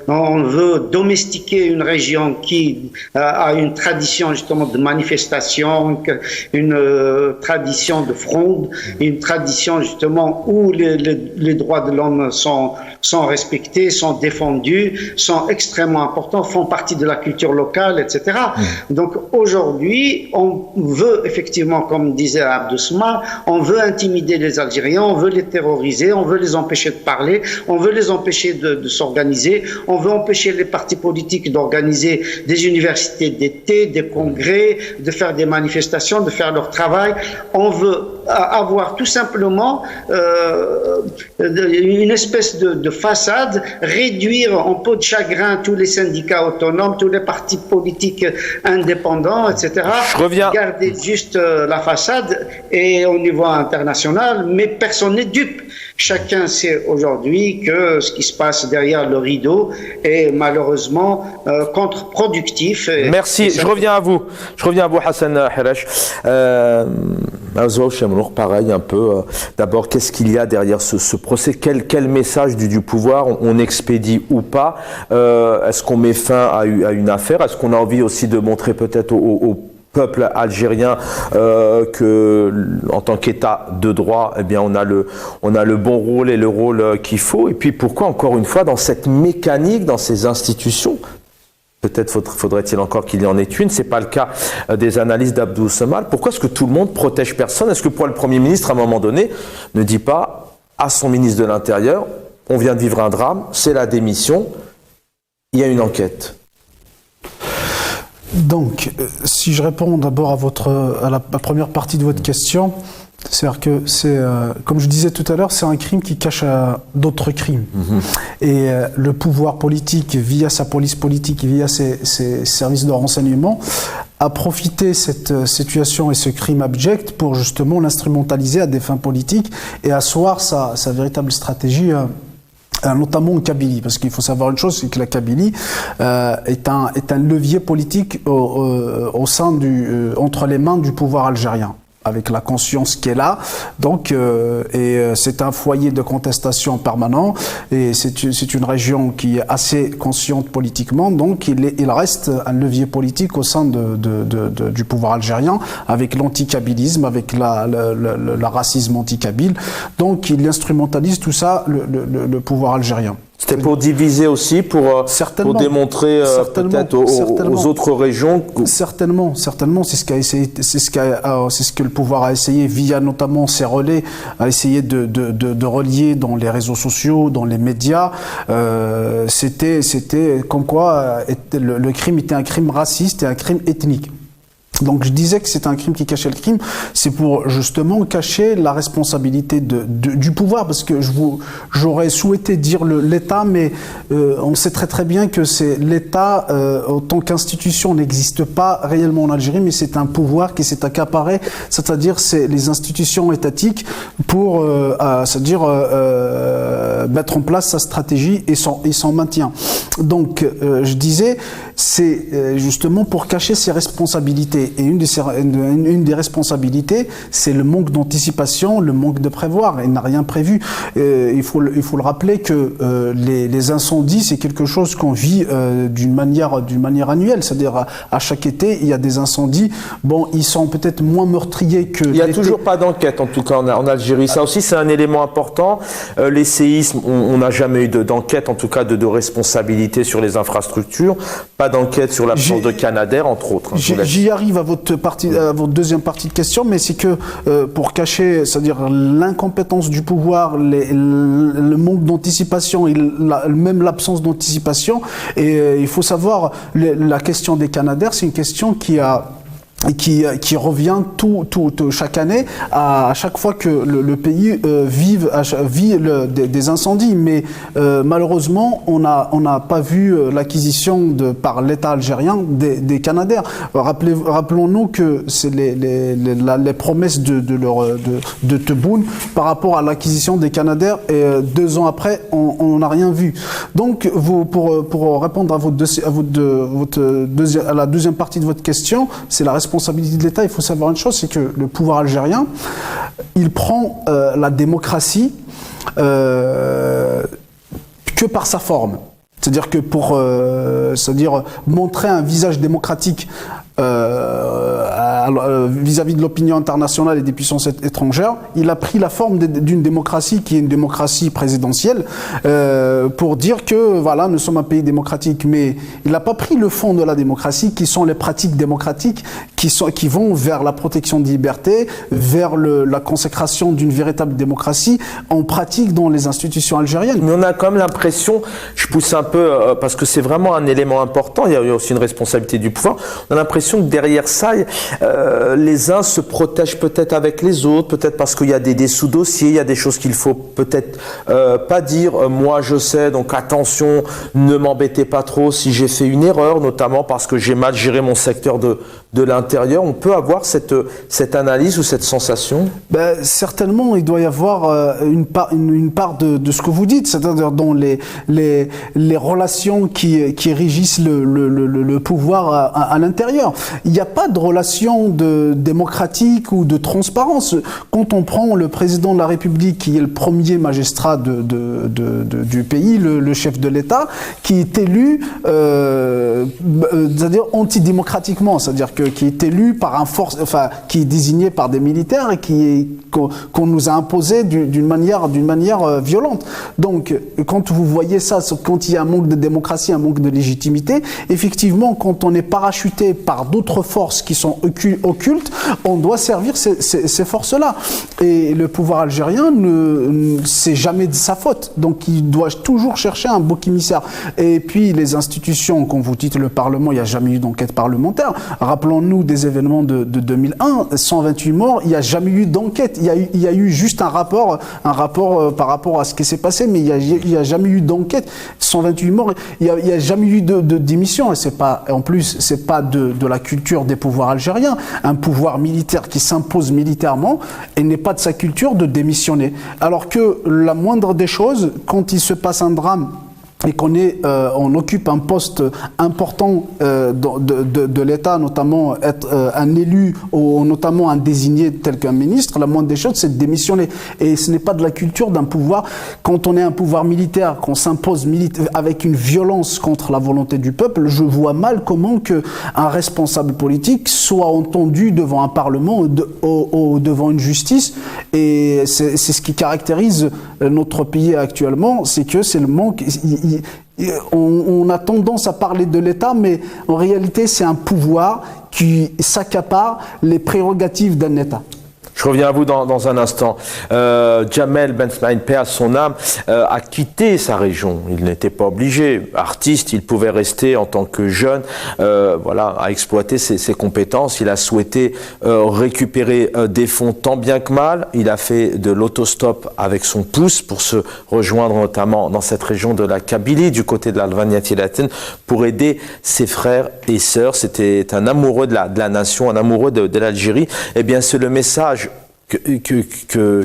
On veut domestiquer une région qui a une tradition justement de manifestation, une tradition de fronde, une tradition justement où les droits de l'homme sont respectés, sont défendus, sont extrêmement importants, font partie de la culture locale, etc. Donc aujourd'hui, on veut effectivement, comme disait Abdou Smar, on veut intimider les Algériens, on veut les terroriser, on veut les empêcher de parler, on veut les empêcher de s'organiser, on veut empêcher les partis politiques d'organiser des universités d'été, des congrès, de faire des manifestations, de faire leur travail. On veut avoir tout simplement une espèce de façade, réduire en peau de chagrin tous les syndicats autonomes, tous les partis politiques indépendants, etc. Garder juste la façade et au niveau international, mais personne n'est dupe. Chacun sait aujourd'hui que ce qui se passe derrière le rideau est malheureusement contre-productif. Merci, je reviens à vous. Hassan Herache. Pareil un peu. D'abord, qu'est-ce qu'il y a derrière ce procès? Quel message du pouvoir on expédie ou pas? Est-ce qu'on met fin à une affaire? Est-ce qu'on a envie aussi de montrer peut-être au peuple algérien que, en tant qu'État de droit, eh bien, on a le bon rôle et le rôle qu'il faut. Et puis, pourquoi, encore une fois, dans cette mécanique, dans ces institutions, peut-être faudrait-il encore qu'il y en ait une, c'est pas le cas des analyses d'Abdou Semal. Pourquoi est-ce que tout le monde protège personne? Est-ce que pour le Premier ministre, à un moment donné, ne dit pas à son ministre de l'Intérieur, on vient de vivre un drame, c'est la démission, il y a une enquête? Donc, si je réponds d'abord à la première partie de votre question, c'est-à-dire que c'est, comme je disais tout à l'heure, c'est un crime qui cache d'autres crimes. Et le pouvoir politique, via sa police politique, via ses services de renseignement, a profité cette situation et ce crime abject pour justement l'instrumentaliser à des fins politiques et asseoir sa véritable stratégie notamment en Kabylie, parce qu'il faut savoir une chose, c'est que la Kabylie est un levier politique au sein entre les mains du pouvoir algérien, avec la conscience qui est là. Donc, c'est un foyer de contestation permanent, et c'est une région qui est assez consciente politiquement. Donc, il reste un levier politique au sein du pouvoir algérien, avec l'anti-kabylisme, avec le racisme anti-kabyle. Donc, il instrumentalise tout ça, le pouvoir algérien. C'était pour diviser aussi, pour démontrer peut-être aux autres régions. Certainement, c'est ce que le pouvoir a essayé via notamment ses relais, a essayé de relier dans les réseaux sociaux, dans les médias. C'était comme quoi le crime était un crime raciste et un crime ethnique. Donc je disais que c'est un crime qui cachait le crime, c'est pour justement cacher la responsabilité du pouvoir, parce que j'aurais souhaité dire l'État, mais on sait très très bien que c'est l'État en tant qu'institution n'existe pas réellement en Algérie, mais c'est un pouvoir qui s'est accaparé, c'est-à-dire c'est les institutions étatiques pour mettre en place sa stratégie et son maintien. Donc je disais, c'est justement pour cacher ses responsabilités. Et une des responsabilités, c'est le manque d'anticipation, le manque de prévoir. Il n'a rien prévu. Il faut le rappeler que les incendies, c'est quelque chose qu'on vit d'une manière annuelle. C'est-à-dire à chaque été, il y a des incendies. Bon, ils sont peut-être moins meurtriers que. Il n'y a toujours pas d'enquête, en tout cas en Algérie. Ça aussi, c'est un élément important. Les séismes, on n'a jamais eu d'enquête, en tout cas de responsabilité sur les infrastructures. Pas d'enquête sur l'absence de Canadair, entre autres. J'y arrive à votre deuxième partie de question, mais c'est que pour cacher, c'est-à-dire l'incompétence du pouvoir, le manque d'anticipation et même l'absence d'anticipation, et il faut savoir, la question des Canadair, c'est une question qui revient chaque année, à chaque fois que le pays vit des incendies. Mais malheureusement, on n'a pas vu l'acquisition par l'État algérien des Canadair. Rappelons-nous que c'est les promesses de Tebboune par rapport à l'acquisition des Canadair, et 2 ans après, on n'a rien vu. Donc, pour répondre à la deuxième partie de votre question, c'est la responsabilité de l'État. Il faut savoir une chose, c'est que le pouvoir algérien, il prend la démocratie que par sa forme. C'est-à-dire que pour montrer un visage démocratique vis-à-vis de l'opinion internationale et des puissances étrangères, il a pris la forme d'une démocratie qui est une démocratie présidentielle, pour dire que voilà, nous sommes un pays démocratique. Mais il n'a pas pris le fond de la démocratie, qui sont les pratiques démocratiques, qui vont vers la protection des libertés, vers la consécration d'une véritable démocratie en pratique dans les institutions algériennes. Mais on a quand même l'impression, je pousse un peu parce que c'est vraiment un élément important, il y a aussi une responsabilité du pouvoir, on a l'impression que derrière ça, les uns se protègent peut-être avec les autres, peut-être parce qu'il y a des sous-dossiers, il y a des choses qu'il faut peut-être pas dire. Moi, je sais, donc attention, ne m'embêtez pas trop si j'ai fait une erreur, notamment parce que j'ai mal géré mon secteur de l'intérieur. On peut avoir cette analyse ou cette sensation? Certainement, il doit y avoir une part de ce que vous dites, c'est-à-dire dans les relations qui régissent le pouvoir à l'intérieur. Il n'y a pas de relation démocratique ou de transparence. Quand on prend le président de la République, qui est le premier magistrat du pays, le chef de l'État, qui est élu, c'est-à-dire antidémocratiquement, c'est-à-dire qui est élu par qui est désigné par des militaires et qu'on nous a imposé d'une manière violente. Donc, quand vous voyez ça, quand il y a un manque de démocratie, un manque de légitimité, effectivement, quand on est parachuté par d'autres forces qui sont occultes, on doit servir ces forces-là. Et le pouvoir algérien, c'est jamais de sa faute. Donc, il doit toujours chercher un bouc émissaire. Et puis, les institutions, comme vous dites, le Parlement, il n'y a jamais eu d'enquête parlementaire. Rappelons-nous des événements de 2001, 128 morts, il n'y a jamais eu d'enquête. Il y a eu juste un rapport par rapport à ce qui s'est passé, mais il n'y a jamais eu d'enquête. 128 morts, il n'y a jamais eu de démission. Et en plus, c'est pas de la culture des pouvoirs algériens. Un pouvoir militaire qui s'impose militairement, et n'est pas de sa culture de démissionner. Alors que la moindre des choses, quand il se passe un drame, et on occupe un poste important de l'État, notamment être un élu ou notamment un désigné tel qu'un ministre, la moindre des choses, c'est de démissionner. Et ce n'est pas de la culture d'un pouvoir. Quand on est un pouvoir militaire, qu'on s'impose avec une violence contre la volonté du peuple, je vois mal comment un responsable politique soit entendu devant un parlement ou devant une justice. Et c'est ce qui caractérise notre pays actuellement, c'est que c'est le manque. On a tendance à parler de l'État, mais en réalité, c'est un pouvoir qui s'accapare les prérogatives d'un État. Je reviens à vous dans un instant. Djamel Ben Smaïl, paix à son âme, a quitté sa région. Il n'était pas obligé. Artiste, il pouvait rester en tant que jeune, à exploiter ses compétences. Il a souhaité récupérer des fonds tant bien que mal. Il a fait de l'autostop avec son pouce pour se rejoindre notamment dans cette région de la Kabylie, du côté de l'Alvaniati-Latine, pour aider ses frères et sœurs. C'était un amoureux de la nation, un amoureux de l'Algérie. Eh bien, c'est le message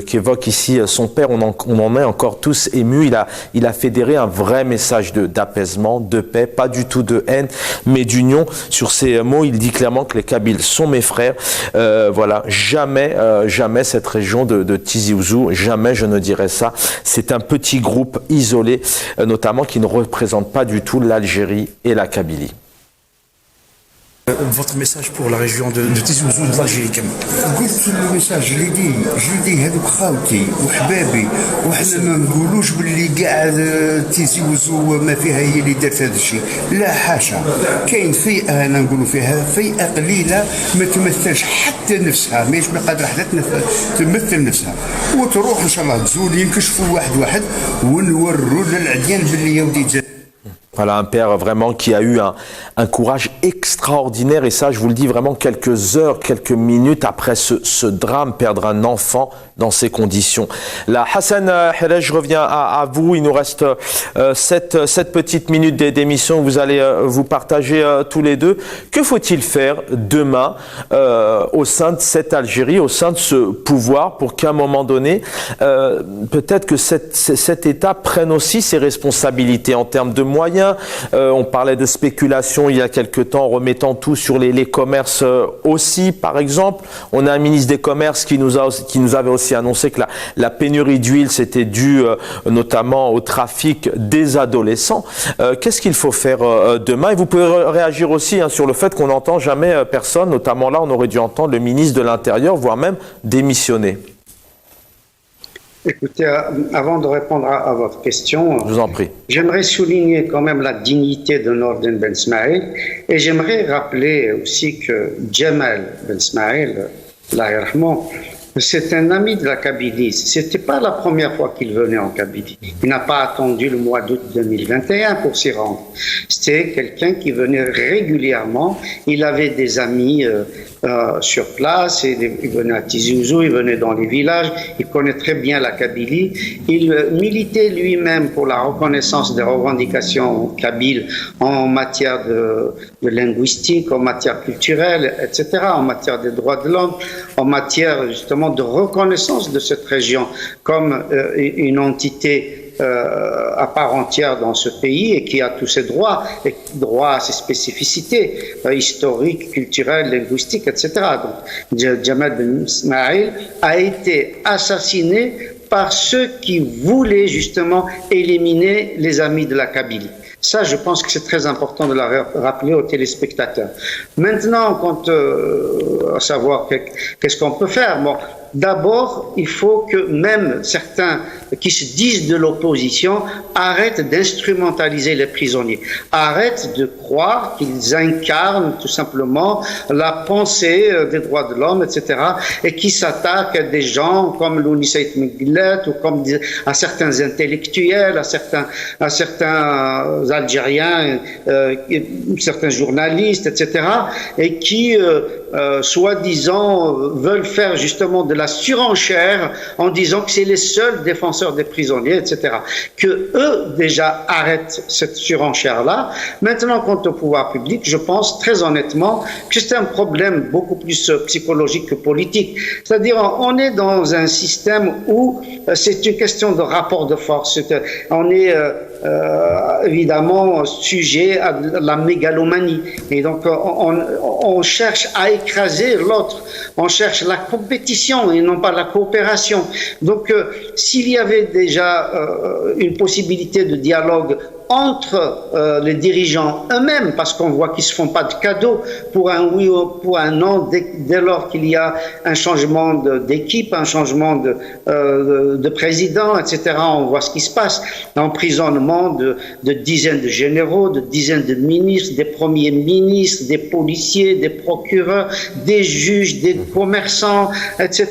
qu'évoque ici son père. On en est encore tous émus. Il a fédéré un vrai message d'apaisement, de paix, pas du tout de haine, mais d'union. Sur ces mots, il dit clairement que les Kabyles sont mes frères. Jamais cette région de Tizi Ouzou, jamais je ne dirais ça. C'est un petit groupe isolé, notamment qui ne représente pas du tout l'Algérie et la Kabylie. Votre message pour la région de Tizi Ouzou de l'Algérie كم؟ قلت الميساج جلدي هذوك خاوتي وحبابي وحنا ما نقولوش باللي كاع تيزي وزو ما فيها هي اللي دارت هذا الشيء، لا حاشا. كاين فئه انا نقولوا فيها فئه قليله ما تمثلش حتى نفسها، ماهيش قادره حتى تمثل نفسها، وتروح ان شاء الله تزول ينكشفوا واحد ونوروا للعديان باللي يا ودي. Voilà, un père vraiment qui a eu un courage extraordinaire, et ça je vous le dis vraiment quelques heures, quelques minutes après ce drame, perdre un enfant dans ces conditions. Là, Hassan Helej, je reviens à vous, il nous reste 7 petites minutes d'émission, vous allez vous partager tous les deux. Que faut-il faire demain au sein de cette Algérie, au sein de ce pouvoir, pour qu'à un moment donné, peut-être que cet État prenne aussi ses responsabilités en termes de moyens. On parlait de spéculation il y a quelque temps, en remettant tout sur les commerces aussi, par exemple. On a un ministre des Commerces qui nous avait aussi annoncé que la pénurie d'huile, c'était dû notamment au trafic des adolescents. Qu'est-ce qu'il faut faire demain? Et vous pouvez réagir aussi sur le fait qu'on n'entend jamais personne, notamment là, on aurait dû entendre le ministre de l'Intérieur, voire même démissionner. Écoutez, avant de répondre à votre question, je vous en prie. J'aimerais souligner quand même la dignité de Nordin Ben Smaïl, et j'aimerais rappeler aussi que Djamel Ben Smaïl, C'est un ami de la Kabylie. C'était pas la première fois qu'il venait en Kabylie. Il n'a pas attendu le mois d'août 2021 pour s'y rendre. C'était quelqu'un qui venait régulièrement. Il avait des amis sur place. Il venait à Tizi Ouzou, il venait dans les villages. Il connaît très bien la Kabylie. Il militait lui-même pour la reconnaissance des revendications kabyles en matière de linguistique, en matière culturelle, etc., en matière des droits de l'homme, en matière justement de reconnaissance de cette région comme une entité à part entière dans ce pays et qui a tous ses droits, et droits à ses spécificités historiques, culturelles, linguistiques, etc. Donc, Jamal Ben Ismail a été assassiné par ceux qui voulaient justement éliminer les amis de la Kabylie. Ça, je pense que c'est très important de le rappeler aux téléspectateurs. Maintenant, quant à savoir qu'est-ce qu'on peut faire, bon, d'abord, il faut que même certains qui se disent de l'opposition arrêtent d'instrumentaliser les prisonniers, arrêtent de croire qu'ils incarnent tout simplement la pensée des droits de l'homme, etc., et qui s'attaquent à des gens comme Louni Saïd Menglet ou comme à certains intellectuels, à certains Algériens, certains journalistes, etc., et qui, soi-disant, veulent faire justement de la surenchère en disant que c'est les seuls défenseurs des prisonniers, etc. Que eux déjà arrêtent cette surenchère-là. Maintenant, quant au pouvoir public, je pense très honnêtement que c'est un problème beaucoup plus psychologique que politique. C'est-à-dire, on est dans un système où c'est une question de rapport de force. On est évidemment sujet à la mégalomanie. Et donc, on cherche à écraser l'autre. On cherche la compétition et non pas la coopération. Donc, s'il y avait déjà une possibilité de dialogue entre les dirigeants eux-mêmes, parce qu'on voit qu'ils ne se font pas de cadeaux pour un oui ou pour un non, dès lors qu'il y a un changement d'équipe, un changement de président, etc. On voit ce qui se passe, l'emprisonnement de dizaines de généraux, de dizaines de ministres, des premiers ministres, des policiers, des procureurs, des juges, des commerçants, etc.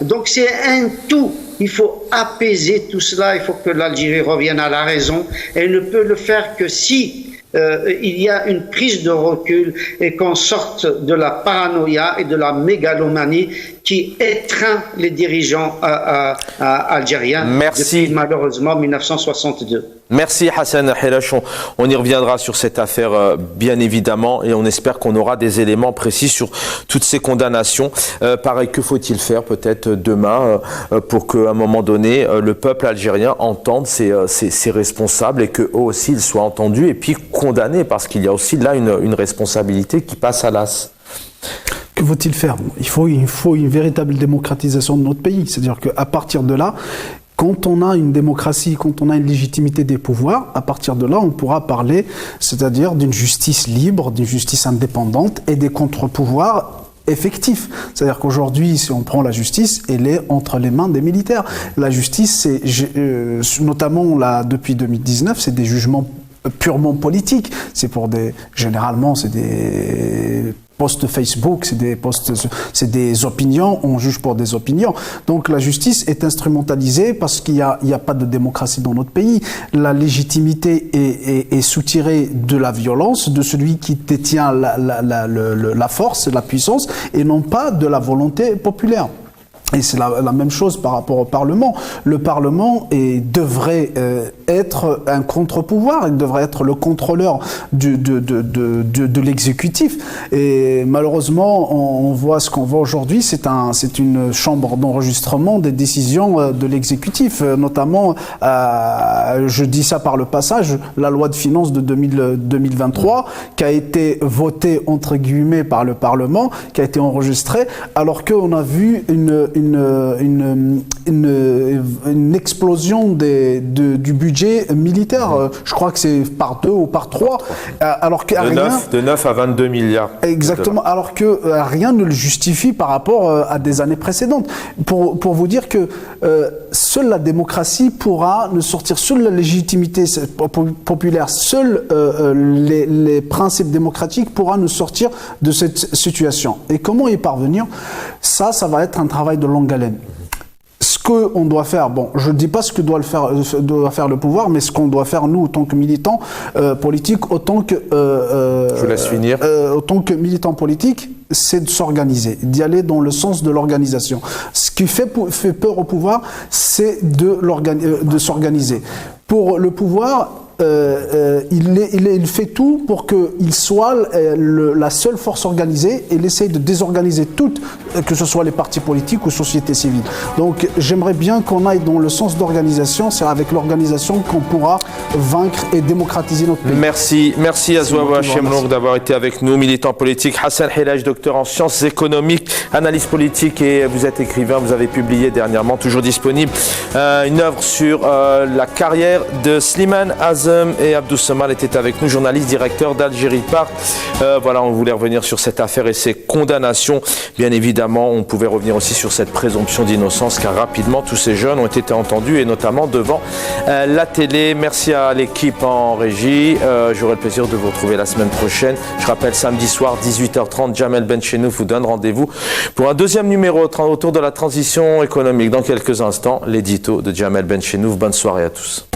Donc c'est un tout. Il faut apaiser tout cela, il faut que l'Algérie revienne à la raison, et elle ne peut le faire que si il y a une prise de recul et qu'on sorte de la paranoïa et de la mégalomanie qui étreint les dirigeants algériens depuis malheureusement 1962. Merci Hassan Hilache, on y reviendra sur cette affaire bien évidemment et on espère qu'on aura des éléments précis sur toutes ces condamnations. Pareil, que faut-il faire peut-être demain pour qu'à un moment donné le peuple algérien entende ses responsables et qu'eux aussi ils soient entendus et puis condamnés, parce qu'il y a aussi là une responsabilité qui passe à l'as. Que faut-il faire ? Il faut une véritable démocratisation de notre pays. C'est-à-dire qu'à partir de là, quand on a une démocratie, quand on a une légitimité des pouvoirs, à partir de là, on pourra parler, c'est-à-dire d'une justice libre, d'une justice indépendante et des contre-pouvoirs effectifs. C'est-à-dire qu'aujourd'hui, si on prend la justice, elle est entre les mains des militaires. La justice, c'est notamment là, depuis 2019, c'est des jugements purement politiques. Généralement, c'est des posts Facebook, c'est des opinions, on juge pour des opinions. Donc la justice est instrumentalisée parce qu'il y a pas de démocratie dans notre pays. La légitimité est soutirée de la violence, de celui qui détient la force, la puissance, et non pas de la volonté populaire. Et c'est la même chose par rapport au Parlement. Le Parlement devrait être un contre-pouvoir, il devrait être le contrôleur de l'exécutif. Et malheureusement, on voit ce qu'on voit aujourd'hui, c'est une chambre d'enregistrement des décisions de l'exécutif, notamment, je dis ça par le passage, la loi de finances de 2023 qui a été votée entre guillemets par le Parlement, qui a été enregistrée, alors qu'on a vu une explosion du budget militaire. Je crois que c'est par 2 ou par 3. Alors que de 9 à 22 milliards. Exactement. Alors que rien ne le justifie par rapport à des années précédentes. Pour vous dire que seule la démocratie pourra nous sortir, seule la légitimité populaire, seuls les principes démocratiques pourra nous sortir de cette situation. Et comment y parvenir ? Ça va être un travail de de longue haleine. Ce qu'on doit faire, bon, je ne dis pas ce que doit faire le pouvoir, mais ce qu'on doit faire nous, en tant que militants politiques, autant que militants politiques, c'est de s'organiser, d'y aller dans le sens de l'organisation. Ce qui fait peur au pouvoir, c'est de s'organiser. Pour le pouvoir, il fait tout pour qu'il soit la seule force organisée, et il essaye de désorganiser toutes, que ce soit les partis politiques ou sociétés civiles. Donc j'aimerais bien qu'on aille dans le sens d'organisation, c'est avec l'organisation qu'on pourra vaincre et démocratiser notre pays. Merci Azouawa Chemlouk d'avoir été avec nous, militant politique. Hassan Hilaj, docteur en sciences économiques, analyse politique, et vous êtes écrivain, vous avez publié dernièrement, toujours disponible, une œuvre sur la carrière de Slimane Azem, et Abdou Samal était avec nous, journaliste, directeur d'Algérie Part. Voilà, on voulait revenir sur cette affaire et ses condamnations. Bien évidemment, on pouvait revenir aussi sur cette présomption d'innocence, car rapidement, tous ces jeunes ont été entendus, et notamment devant la télé. Merci à l'équipe en régie. J'aurai le plaisir de vous retrouver la semaine prochaine. Je rappelle, samedi soir, 18h30, Jamel Benchenouf vous donne rendez-vous pour un deuxième numéro autour de la transition économique. Dans quelques instants, l'édito de Jamel Benchenouf. Bonne soirée à tous.